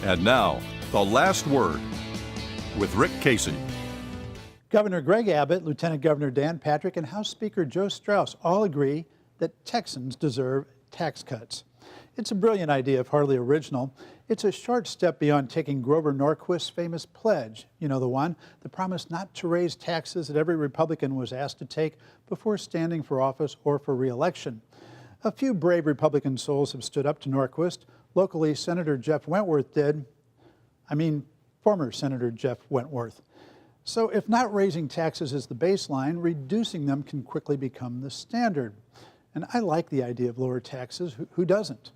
And now, the last word with Rick Casey. Governor Greg Abbott, Lieutenant Governor Dan Patrick, and House Speaker Joe Straus all agree that Texans deserve tax cuts. It's a brilliant idea, if hardly original. It's a short step beyond taking Grover Norquist's famous pledge, you know the one, the promise not to raise taxes that every Republican was asked to take before standing for office or for re-election. A few brave Republican souls have stood up to Norquist. Locally, Senator Jeff Wentworth did. Former Senator Jeff Wentworth. So if not raising taxes is the baseline, reducing them can quickly become the standard. And I like the idea of lower taxes. Who doesn't?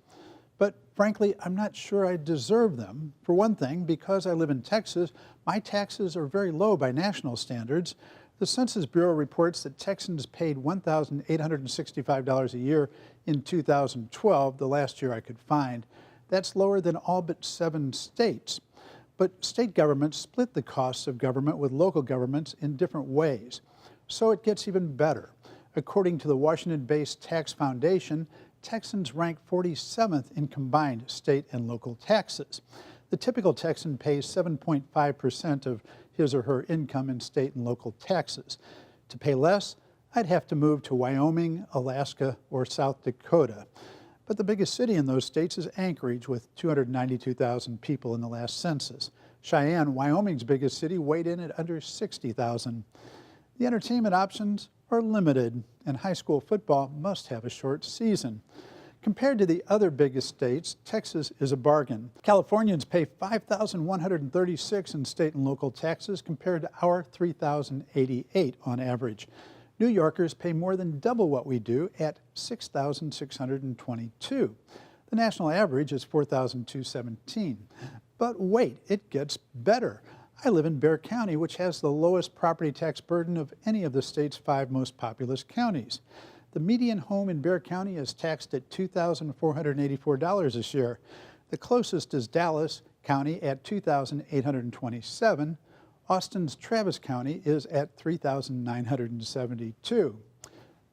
But frankly, I'm not sure I deserve them. For one thing, because I live in Texas, my taxes are very low by national standards. The Census Bureau reports that Texans paid $1,865 a year in 2012, the last year I could find. That's lower than all but 7 states. But state governments split the costs of government with local governments in different ways. So it gets even better. According to the Washington-based Tax Foundation, Texans rank 47th in combined state and local taxes. The typical Texan pays 7.5% of his or her income in state and local taxes. To pay less, I'd have to move to Wyoming, Alaska, or South Dakota. But the biggest city in those states is Anchorage, with 292,000 people in the last census. Cheyenne, Wyoming's biggest city, weighed in at under 60,000. The entertainment options are limited, and high school football must have a short season. Compared to the other biggest states, Texas is a bargain. Californians pay $5,136 in state and local taxes compared to our $3,088 on average. New Yorkers pay more than double what we do at $6,622. The national average is $4,217. But wait, it gets better. I live in Bexar County, which has the lowest property tax burden of any of the state's 5 most populous counties. The median home in Bexar County is taxed at $2,484 this year. The closest is Dallas County at $2,827. Austin's Travis County is at $3,972.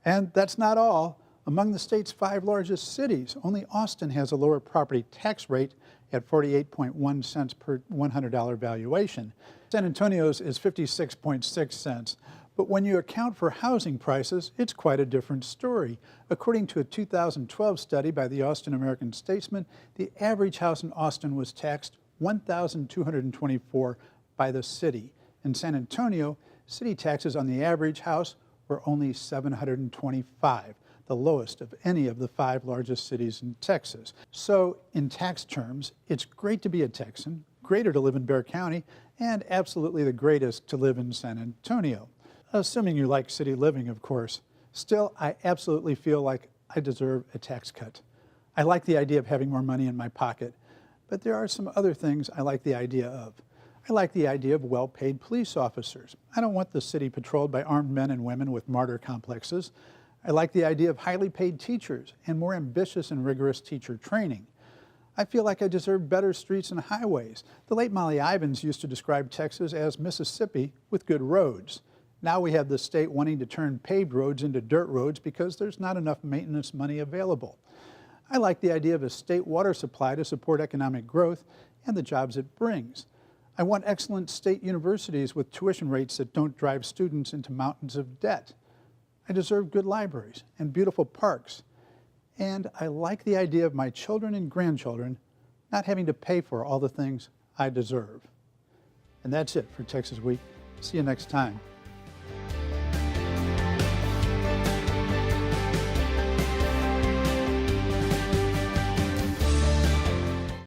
And that's not all. Among the state's 5 largest cities, only Austin has a lower property tax rate at 48.1 cents per $100 valuation. San Antonio's is 56.6 cents. But when you account for housing prices, it's quite a different story. According to a 2012 study by the Austin American-Statesman, the average house in Austin was taxed $1,224 by the city. In San Antonio, city taxes on the average house were only $725, the lowest of any of the 5 largest cities in Texas. So in tax terms, it's great to be a Texan, greater to live in Bexar County, and absolutely the greatest to live in San Antonio. Assuming you like city living, of course. Still, I absolutely feel like I deserve a tax cut. I like the idea of having more money in my pocket, but there are some other things I like the idea of. I like the idea of well-paid police officers. I don't want the city patrolled by armed men and women with martyr complexes. I like the idea of highly paid teachers and more ambitious and rigorous teacher training. I feel like I deserve better streets and highways. The late Molly Ivins used to describe Texas as Mississippi with good roads. Now we have the state wanting to turn paved roads into dirt roads because there's not enough maintenance money available. I like the idea of a state water supply to support economic growth and the jobs it brings. I want excellent state universities with tuition rates that don't drive students into mountains of debt. I deserve good libraries and beautiful parks. And I like the idea of my children and grandchildren not having to pay for all the things I deserve. And that's it for Texas Week. See you next time.